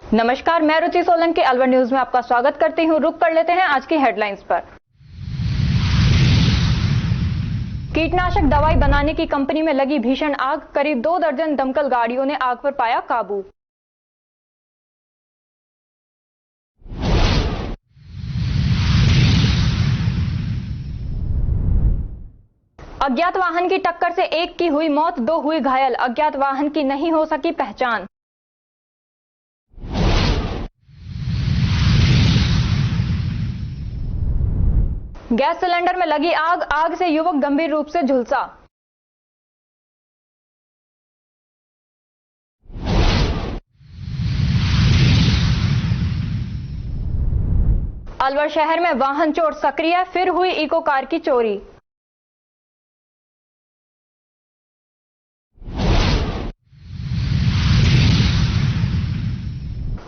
नमस्कार, मैं रुचि सोलंकी अलवर न्यूज में आपका स्वागत करती हूं। रुक कर लेते हैं आज की हेडलाइंस पर। कीटनाशक दवाई बनाने की कंपनी में लगी भीषण आग, करीब 2 दर्जन दमकल गाड़ियों ने आग पर पाया काबू। अज्ञात वाहन की टक्कर से एक की हुई मौत, 2 हुई घायल। अज्ञात वाहन की नहीं हो सकी पहचान। गैस सिलेंडर में लगी आग, आग से युवक गंभीर रूप से झुलसा। अलवर शहर में वाहन चोर सक्रिय, फिर हुई इको कार की चोरी।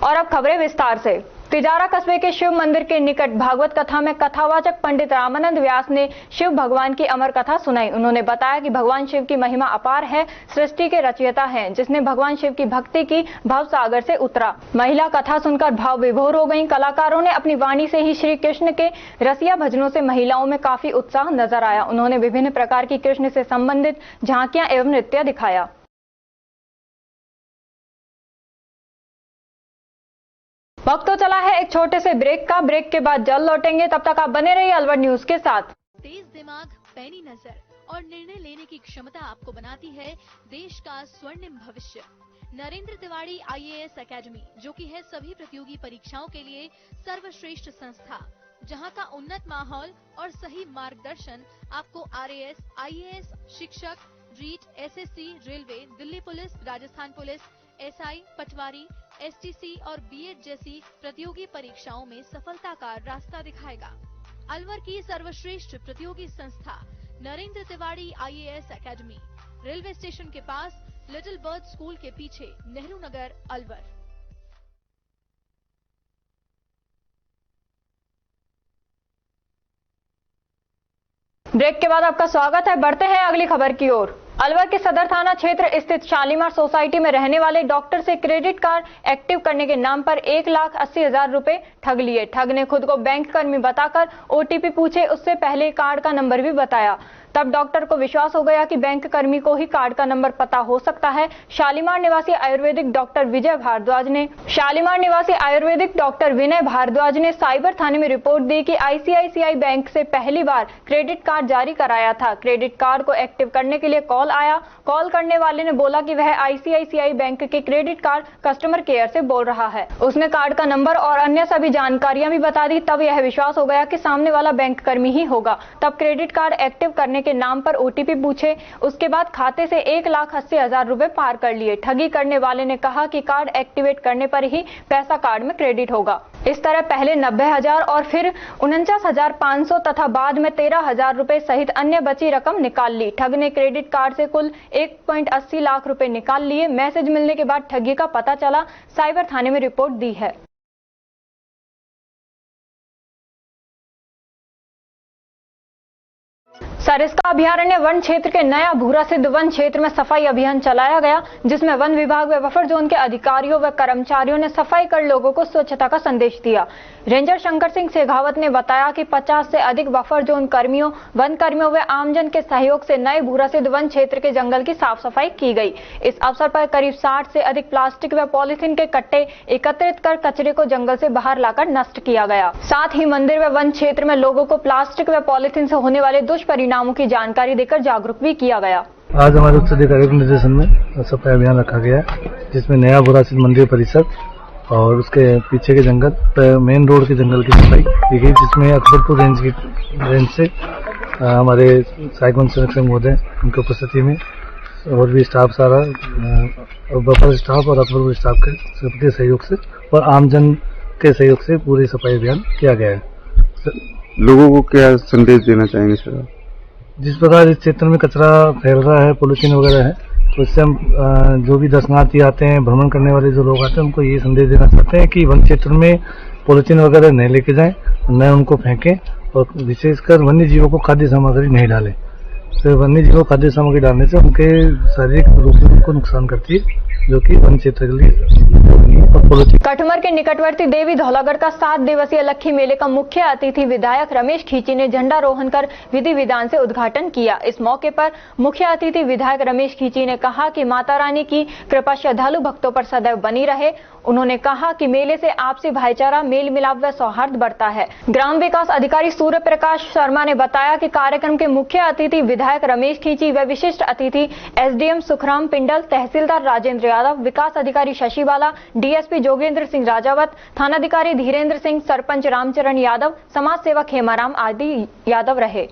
और अब खबरें विस्तार से। तिजारा कस्बे के शिव मंदिर के निकट भागवत कथा में कथावाचक पंडित रामानंद व्यास ने शिव भगवान की अमर कथा सुनाई। उन्होंने बताया कि भगवान शिव की महिमा अपार है, सृष्टि के रचयिता हैं, जिसने भगवान शिव की भक्ति की भव सागर से उतरा। महिला कथा सुनकर भाव विभोर हो गईं। कलाकारों ने अपनी वाणी से ही श्री कृष्ण के रसिया भजनों से महिलाओं में काफी उत्साह नजर आया। उन्होंने विभिन्न प्रकार की कृष्ण से संबंधित झांकियां एवं नृत्य दिखाया। वक्त तो चला है एक छोटे से ब्रेक का। ब्रेक के बाद जल्द लौटेंगे, तब तक आप बने रहिए अलवर न्यूज के साथ। तेज दिमाग, पैनी नजर और निर्णय लेने की क्षमता आपको बनाती है देश का स्वर्णिम भविष्य। नरेंद्र तिवारी IAS एकेडमी, जो कि है सभी प्रतियोगी परीक्षाओं के लिए सर्वश्रेष्ठ संस्था, जहां का उन्नत माहौल और सही मार्गदर्शन आपको RAS, IAS, शिक्षक, REET, SSC, railway, Delhi police, Rajasthan police, SI, patwari, STC और B.Ed जैसी प्रतियोगी परीक्षाओं में सफलता का रास्ता दिखाएगा। अलवर की सर्वश्रेष्ठ प्रतियोगी संस्था Narendra Tiwari IAS academy, railway station के पास, लिटिल बर्ड स्कूल के पीछे, नेहरू नगर, अलवर। ब्रेक के बाद आपका स्वागत है। बढ़ते हैं अगली खबर की ओर। अलवर के सदर थाना क्षेत्र स्थित शालीमार सोसाइटी में रहने वाले डॉक्टर से क्रेडिट कार्ड एक्टिव करने के नाम पर 1,80,000 रुपए ठग लिए। ठग ने खुद को बैंक कर्मी बताकर OTP पूछे, उससे पहले कार्ड का नंबर भी बताया। तब डॉक्टर को विश्वास हो गया कि बैंक कर्मी को ही कार्ड का नंबर पता हो सकता है। शालीमार निवासी आयुर्वेदिक डॉक्टर विनय भारद्वाज ने साइबर थाने में रिपोर्ट दी कि ICICI बैंक से पहली बार क्रेडिट कार्ड जारी कराया था। क्रेडिट कार्ड को एक्टिव करने के लिए कॉल आया। कॉल करने वाले ने बोला कि वह ICICI बैंक के क्रेडिट कार्ड कस्टमर केयर से बोल रहा है। उसने कार्ड का नंबर और अन्य सभी जानकारियां भी बता दी। तब यह विश्वास हो गया कि सामने वाला बैंक कर्मी ही होगा। तब क्रेडिट कार्ड एक्टिव करने के नाम पर OTP पूछे। उसके बाद खाते से 1,80,000 रुपए पार कर लिए। ठगी करने वाले ने कहा कि कार्ड एक्टिवेट करने पर ही पैसा कार्ड में क्रेडिट होगा। इस तरह पहले 90,000 और फिर 49,500 तथा बाद में 13,000 रुपए सहित अन्य बची रकम निकाल ली। ठग ने क्रेडिट कार्ड से कुल 1.80 लाख रुपए निकाल लिए। मैसेज मिलने के बाद ठगी का पता चला, साइबर थाने में रिपोर्ट दी है। सरिस्का अभयारण्य वन क्षेत्र के नया भूरा सिद्ध वन क्षेत्र में सफाई अभियान चलाया गया, जिसमें वन विभाग व बफर जोन के अधिकारियों व कर्मचारियों ने सफाई कर लोगों को स्वच्छता का संदेश दिया। रेंजर शंकर सिंह शेखावत ने बताया कि 50 से अधिक बफर जोन कर्मियों, वन कर्मियों व आमजन के सहयोग से नए भूरा सिद्ध वन क्षेत्र के जंगल की साफ सफाई की गई। इस अवसर पर करीब 60 से अधिक प्लास्टिक व पॉलिथीन के कट्टे एकत्रित कर कचरे को जंगल से बाहर लाकर नष्ट किया गया। साथ ही मंदिर व वन क्षेत्र में लोगों को प्लास्टिक व पॉलिथीन से होने वाले दुष्परिणामों की जानकारी देकर जागरूक भी किया गया। आज हमारे उच्च अधिकारी के निर्देशन में सफाई अभियान रखा गया है, जिसमें नया भूरा सिद्ध मंदिर परिसर और उसके पीछे के जंगल, मेन रोड के जंगल की सफाई की गई, जिसमें अकबरपुर रेंज से हमारे सहायक वन संरक्षक महोदय, उनकी उपस्थिति में और भी स्टाफ सारा, बफर स्टाफ और अकबरपुर स्टाफ के सबके सहयोग से और आमजन के सहयोग से पूरी सफाई अभियान किया गया है। लोगों को क्या संदेश देना चाहेंगे सर? जिस प्रकार इस क्षेत्र में कचरा फैल रहा है, पॉल्यूशन वगैरह है, तो इससे हम जो भी दर्शनार्थी आते हैं, भ्रमण करने वाले जो लोग आते हैं, उनको ये संदेश देना चाहते हैं कि वन क्षेत्र में पॉल्यूशन वगैरह नहीं लेके जाएं, न उनको फेंकें और विशेषकर वन्य जीवों को खाद्य सामग्री नहीं डालें। तो वन्य जीवों को खाद्य सामग्री डालने से उनके शारीरिक रूप से उनको नुकसान करती है, जो कि वन क्षेत्र के लिए होगी और पॉलिसी। कटुमर के निकटवर्ती देवी धौलागढ़ का 7 दिवसीय लक्खी मेले का मुख्य अतिथि विधायक रमेश खींची ने झंडारोहण कर विधि विधान से उद्घाटन किया। इस मौके पर मुख्य अतिथि विधायक रमेश खींची ने कहा कि माता रानी की कृपा श्रद्धालु भक्तों पर सदैव बनी रहे। उन्होंने कहा कि मेले से आपसी भाईचारा, मेल मिलाप व सौहार्द बढ़ता है। ग्राम विकास अधिकारी सूर्य प्रकाश शर्मा ने बताया कि कार्यक्रम के मुख्य अतिथि विधायक रमेश खींची व विशिष्ट अतिथि एसडीएम सुखराम पिंडल, तहसीलदार राजेंद्र यादव, विकास अधिकारी शशि बाला, डीएसपी जोगेंद्र सिंह राजावत, थानाधिकारी धीरेन्द्र सिंह, सरपंच रामचरण यादव, समाज सेवक हेमाराम आदि यादव रहे।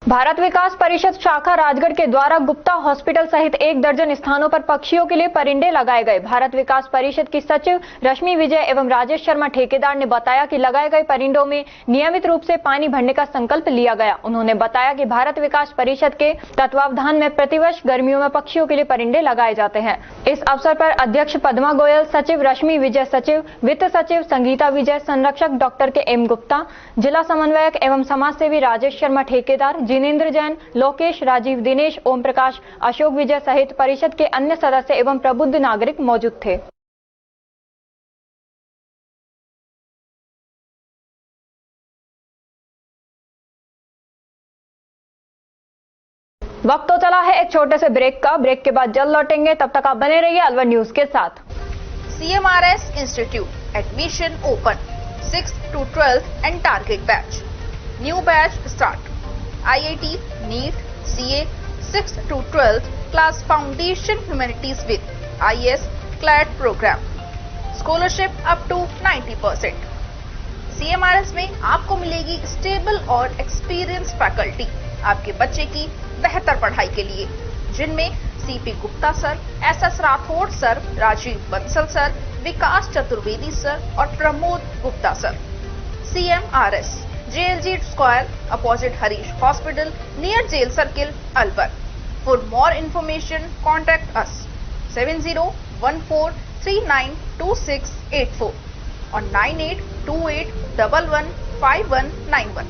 भारत विकास परिषद शाखा राजगढ़ के द्वारा गुप्ता हॉस्पिटल सहित 1 दर्जन स्थानों पर पक्षियों के लिए परिंदे लगाए गए। भारत विकास परिषद की सचिव रश्मि विजय एवं राजेश शर्मा ठेकेदार ने बताया कि लगाए गए परिंदों में नियमित रूप से पानी भरने का संकल्प लिया गया। उन्होंने बताया कि भारत विकास परिषद के तत्वावधान में प्रतिवर्ष गर्मियों में पक्षियों के लिए परिंदे लगाए जाते हैं। इस अवसर पर अध्यक्ष पद्मा गोयल, सचिव रश्मि विजय, सचिव वित्त सचिव संगीता विजय, संरक्षक डॉक्टर के एम गुप्ता, जिला समन्वयक एवं समाज सेवी राजेश शर्मा ठेकेदार, जिनेन्द्र जैन, लोकेश, राजीव, दिनेश, ओम प्रकाश, अशोक विजय सहित परिषद के अन्य सदस्य एवं प्रबुद्ध नागरिक मौजूद थे। वक्त तो चला है एक छोटे से ब्रेक का। ब्रेक के बाद जल्द लौटेंगे, तब तक आप बने रहिए अलवर न्यूज के साथ। CMRS Institute admission open 6th to 12th and target batch. New batch start. IIT, NEET, CA 6th to 12th class foundation humanities with IS CLAT program. Scholarship up to 90%. CMRS में आपको मिलेगी stable और experience faculty आपके बच्चे की बेहतर पढ़ाई के लिए, जिनमें CP Gupta sir, SS Rathore sir, Rajiv Bansal sir, Vikas Chaturvedi sir और Pramod Gupta sir. CMRS JLG Square opposite Harish Hospital near Jail Circle, Alwar. For more information, contact us 7014392684 or 9828115191.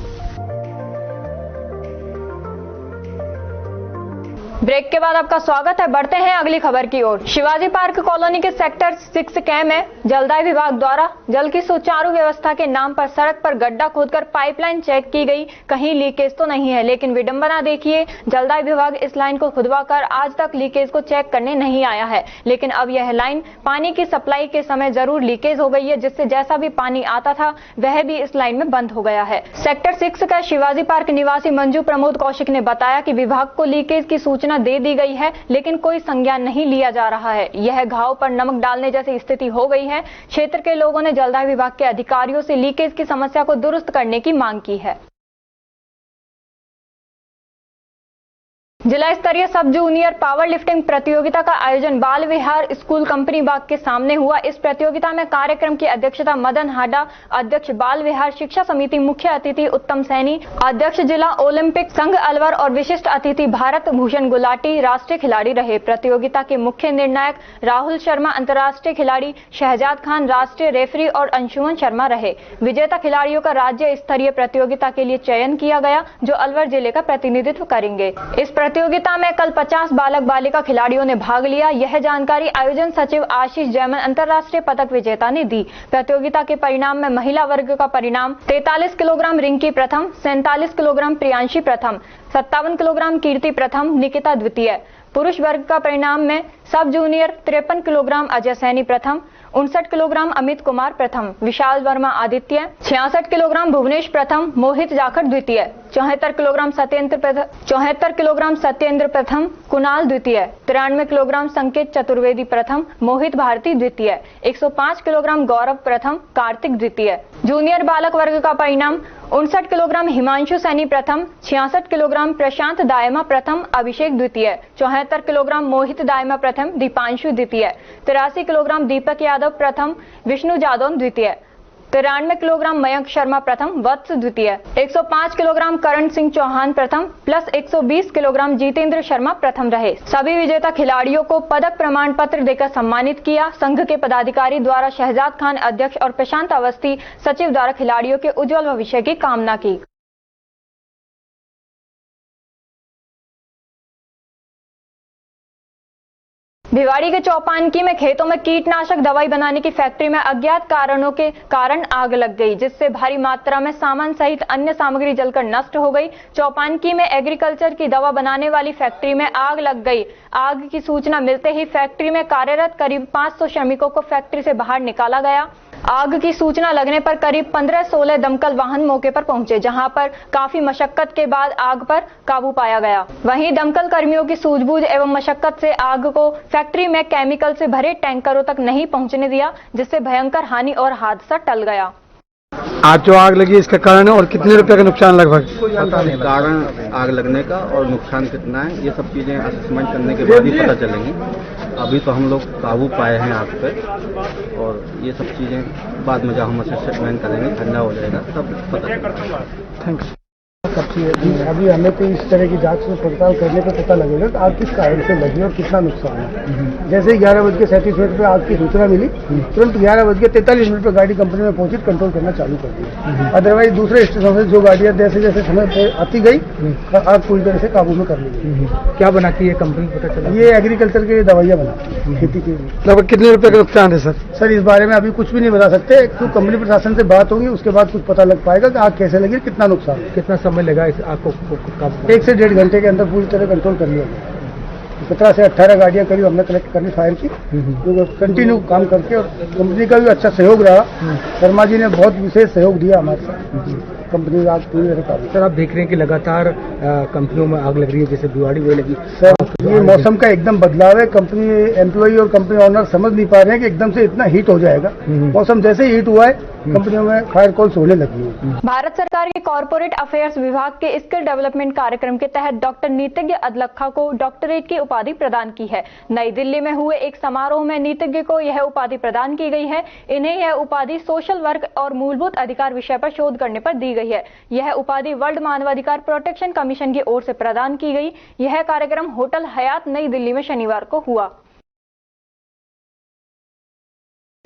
Break के बाद आपका स्वागत है। बढ़ते हैं अगली खबर की ओर। शिवाजी पार्क कॉलोनी के सेक्टर 6 कै में जलदाय विभाग द्वारा जल की सुचारू व्यवस्था के नाम पर सड़क पर गड्ढा खोदकर पाइपलाइन चेक की गई। कहीं लीकेज तो नहीं है, लेकिन विडंबना देखिए, जलदाय विभाग इस लाइन को खुदवाकर आज तक लीकेज को चेक करने नहीं आया है। लेकिन अब यह लाइन पानी की सप्लाई के समय जरूर लीकेज हो गई है, जिससे जैसा भी पानी आता था वह भी इस लाइन में बंद हो गया है। सेक्टर 6 का शिवाजी पार्क निवासी मंजू प्रमोद कौशिक ने बताया कि विभाग को लीकेज की सूचना दे दी गई है, लेकिन कोई संज्ञान नहीं लिया जा रहा है। यह घाव पर नमक डालने जैसी स्थिति हो गई है। क्षेत्र के लोगों ने जलदाय विभाग के अधिकारियों से लीकेज की समस्या को दुरुस्त करने की मांग की है। जिला स्तरीय सब जूनियर पावर लिफ्टिंग प्रतियोगिता का आयोजन बाल विहार स्कूल कंपनी बाग के सामने हुआ। इस प्रतियोगिता में कार्यक्रम की अध्यक्षता मदन हाडा, अध्यक्ष बाल विहार शिक्षा समिति, मुख्य अतिथि उत्तम सैनी, अध्यक्ष जिला ओलंपिक संघ अलवर और विशिष्ट अतिथि भारत भूषण गुलाटी राष्ट्रीय खिलाड़ी रहे। प्रतियोगिता के मुख्य निर्णायक राहुल शर्मा, अंतर्राष्ट्रीय खिलाड़ी शहजाद खान, राष्ट्रीय रेफरी और अंशुमन शर्मा रहे। विजेता खिलाड़ियों का राज्य स्तरीय प्रतियोगिता के लिए चयन किया गया, जो अलवर जिले का प्रतिनिधित्व करेंगे। इस प्रतियोगिता में कल 50 बालक बालिका खिलाड़ियों ने भाग लिया। यह जानकारी आयोजन सचिव आशीष जैमन, अंतर्राष्ट्रीय पदक विजेता, ने दी। प्रतियोगिता के परिणाम में महिला वर्ग का परिणाम 43 किलोग्राम रिंकी प्रथम, 47 किलोग्राम प्रियांशी प्रथम, 57 किलोग्राम कीर्ति प्रथम, निकिता द्वितीय। पुरुष वर्ग का परिणाम में सब जूनियर 53 किलोग्राम अजय सैनी प्रथम, 59 किलोग्राम अमित कुमार प्रथम, विशाल वर्मा आदित्य, 66 किलोग्राम भुवनेश प्रथम, मोहित जाखड़ द्वितीय, 74 किलोग्राम सत्येंद्र प्रथम, कुणाल द्वितीय, 93 किलोग्राम संकेत चतुर्वेदी प्रथम, मोहित भारती द्वितीय, 105 किलोग्राम गौरव प्रथम, कार्तिक द्वितीय। जूनियर बालक वर्ग का परिणाम 59 किलोग्राम हिमांशु सैनी प्रथम, 66 किलोग्राम प्रशांत दायमा प्रथम, अभिषेक द्वितीय, 74 किलोग्राम मोहित दायमा प्रथम, दीपांशु द्वितीय, 83 किलोग्राम दीपक यादव प्रथम, विष्णु जादव द्वितीय, 93 किलोग्राम मयंक शर्मा प्रथम, वत्स द्वितीय, 105 किलोग्राम करण सिंह चौहान प्रथम प्लस 120 किलोग्राम जीतेंद्र शर्मा प्रथम रहे। सभी विजेता खिलाड़ियों को पदक प्रमाण पत्र देकर सम्मानित किया। संघ के पदाधिकारी द्वारा शहजाद खान अध्यक्ष और प्रशांत अवस्थी सचिव द्वारा खिलाड़ियों के उज्जवल भविष्य की कामना की। भिवाड़ी के चौपानकी में खेतों में कीटनाशक दवाई बनाने की फैक्ट्री में अज्ञात कारणों के कारण आग लग गई, जिससे भारी मात्रा में सामान सहित अन्य सामग्री जलकर नष्ट हो गई। चौपानकी में एग्रीकल्चर की दवा बनाने वाली फैक्ट्री में आग लग गई। आग की सूचना मिलते ही फैक्ट्री में कार्यरत करीब 500 श्रमिकों को फैक्ट्री से बाहर निकाला गया। आग की सूचना लगने पर करीब 15-16 दमकल वाहन मौके पर पहुंचे, जहां पर काफी मशक्कत के बाद आग पर काबू पाया गया। वहीं दमकल कर्मियों की सूझबूझ एवं मशक्कत से आग को फैक्ट्री में केमिकल से भरे टैंकरों तक नहीं पहुंचने दिया, जिससे भयंकर हानि और हादसा टल गया। आज जो आग लगी इसका कारण और कितने रुपए का नुकसान लगभग? पता नहीं कारण आग लगने का और नुकसान कितना है, ये सब चीजें असेसमेंट करने के बाद ही पता चलेंगी। अभी तो हम लोग काबू पाए हैं आग पे, और ये सब चीजें बाद में जब हम असेसमेंट करेंगे ठंडा हो जाएगा तब पता चलेगा। थैंक्स। अभी हमें तो इस तरह की जांच में पड़ताल करने पर पता लगेगा कि आग किस कारण से लगी और कितना नुकसान है। जैसे 11:37 पे आग की सूचना मिली, तुरंत 11:43 पर गाड़ी कंपनी में पहुंची, कंट्रोल करना चालू कर दिया। अदरवाइज दूसरे स्टेशन से जो गाड़ियां जैसे जैसे समय पे आती गई, आग पूरी तरह से काबू में कर ली गई। क्या बनाती है कंपनी, पता चला? ये एग्रीकल्चर की दवाइयाँ बनाती है खेती के लिए। लगभग कितने रुपए का नुकसान है सर? सर इस बारे में अभी कुछ भी नहीं बता सकते, तो कंपनी प्रशासन से बात होगी, उसके बाद कुछ पता लग पाएगा कि आग कैसे लगी, कितना नुकसान। कितना समय लगा इस आग को काबू? 1 से 1.5 घंटे के अंदर पूरी तरह कंट्रोल कर लिया गया। 17 से 18 गाड़ियां करीब हमने कलेक्ट करनी फायर की, जो कंटिन्यू काम करके, और कंपनी का भी अच्छा सहयोग रहा। शर्मा जी ने बहुत विशेष सहयोग दिया हमारे साथ। कंपनी आग पूरी तरह काबू। सर आप देख रहे हैं कि लगातार कंपनियों में आग लग रही है, जैसे भिवाड़ी में लगी। सर ये मौसम का एकदम बदलाव है, कंपनी एम्प्लॉई और कंपनी ऑनर समझ नहीं पा रहे हैं कि एकदम से इतना हीट हो जाएगा। मौसम जैसे हीट हुआ है, कंपनियों में फायर कॉल्स होने लगी है। भारत सरकार के कॉर्पोरेट अफेयर्स विभाग के स्किल डेवलपमेंट कार्यक्रम के तहत डॉक्टर नीतिज्ञ अदलखा को डॉक्टरेट की उपाधि प्रदान की है। नई दिल्ली में हुए एक समारोह में नीतिज्ञ को यह उपाधि प्रदान की गई है। इन्हें यह उपाधि सोशल वर्क और मूलभूत अधिकार विषय पर शोध करने पर दी गई है। यह उपाधि वर्ल्ड मानवाधिकार प्रोटेक्शन कमीशन की ओर से प्रदान की गई। यह कार्यक्रम होटल हयात नई दिल्ली में शनिवार को हुआ।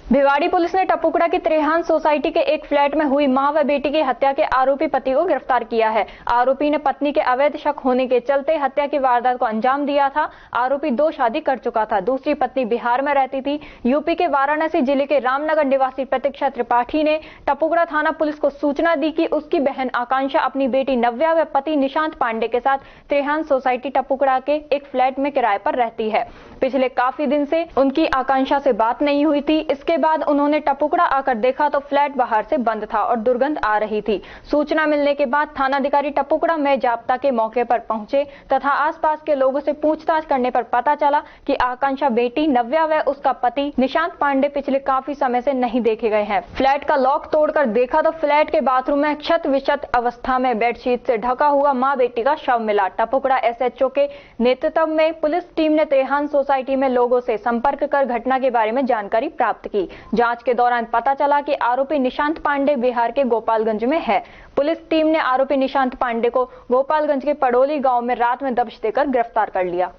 भिवाड़ी पुलिस ने टपुकड़ा की त्रेहान सोसाइटी के एक फ्लैट में हुई मां व बेटी की हत्या के आरोपी पति को गिरफ्तार किया है। आरोपी ने पत्नी के अवैध शक होने के चलते हत्या की वारदात को अंजाम दिया था। आरोपी 2 शादी कर चुका था। दूसरी पत्नी बिहार में रहती थी। यूपी के वाराणसी जिले के रामनगर निवासी प्रतीक्षा त्रिपाठी ने टपुकड़ा थाना पुलिस को सूचना दी कि उसकी बहन आकांक्षा अपनी बेटी नव्या व पति निशांत पांडे के साथ त्रेहान सोसाइटी टपुकड़ा के एक फ्लैट में किराए पर रहती है। पिछले काफी दिन से उनकी आकांक्षा से बात नहीं हुई थी। इसके बाद उन्होंने टपुकड़ा आकर देखा तो फ्लैट बाहर से बंद था और दुर्गंध आ रही थी। सूचना मिलने के बाद थानाधिकारी टपुकड़ा में जाप्ता के मौके पर पहुंचे तथा आसपास के लोगों से पूछताछ करने पर पता चला कि आकांक्षा बेटी नव्या व उसका पति निशांत पांडे पिछले काफी समय से नहीं देखे गए हैं। फ्लैट का लॉक तोड़कर देखा तो फ्लैट के बाथरूम में क्षत विक्षत अवस्था में बेडशीट से ढका हुआ मां बेटी का शव मिला। टपुकड़ा एसएचओ के नेतृत्व में पुलिस टीम ने त्रेहान सोसाइटी में लोगों से संपर्क कर घटना के बारे में जानकारी प्राप्त की। जांच के दौरान पता चला कि आरोपी निशांत पांडे बिहार के गोपालगंज में है। पुलिस टीम ने आरोपी निशांत पांडे को गोपालगंज के पड़ोली गांव में रात में दबिश देकर गिरफ्तार कर लिया।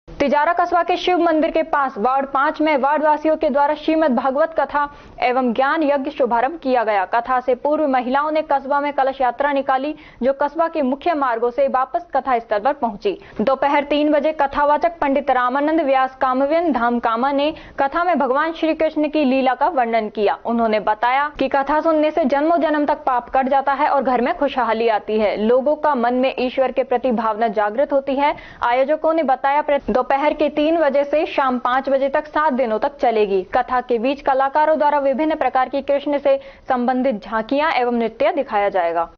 तिजारा कस्बा के शिव मंदिर के पास वार्ड 5 में वार्ड वासियों के द्वारा श्रीमद् भागवत कथा एवं ज्ञान यज्ञ शुभारंभ किया गया। कथा से पूर्व महिलाओं ने कस्बा में कलश यात्रा निकाली, जो कस्बा के मुख्य मार्गों से वापस कथा स्थल पर पहुंची। दोपहर 3 बजे कथावाचक पंडित रामानंद व्यास कामवेन धाम कामा ने कथा में भगवान श्री कृष्ण की लीला का वर्णन किया। उन्होंने बताया कि कथा सुनने से जन्मों जन्म तक पाप कट जाता है और घर में खुशहाली आती है। लोगों का मन में ईश्वर के प्रति भावना जागृत होती है। आयोजकों ने बताया दोपहर के 3 बजे से शाम 5 बजे तक 7 दिनों तक चलेगी। कथा के बीच कलाकारों द्वारा विभिन्न प्रकार की कृष्ण से संबंधित झांकियां एवं नृत्य दिखाया जाएगा।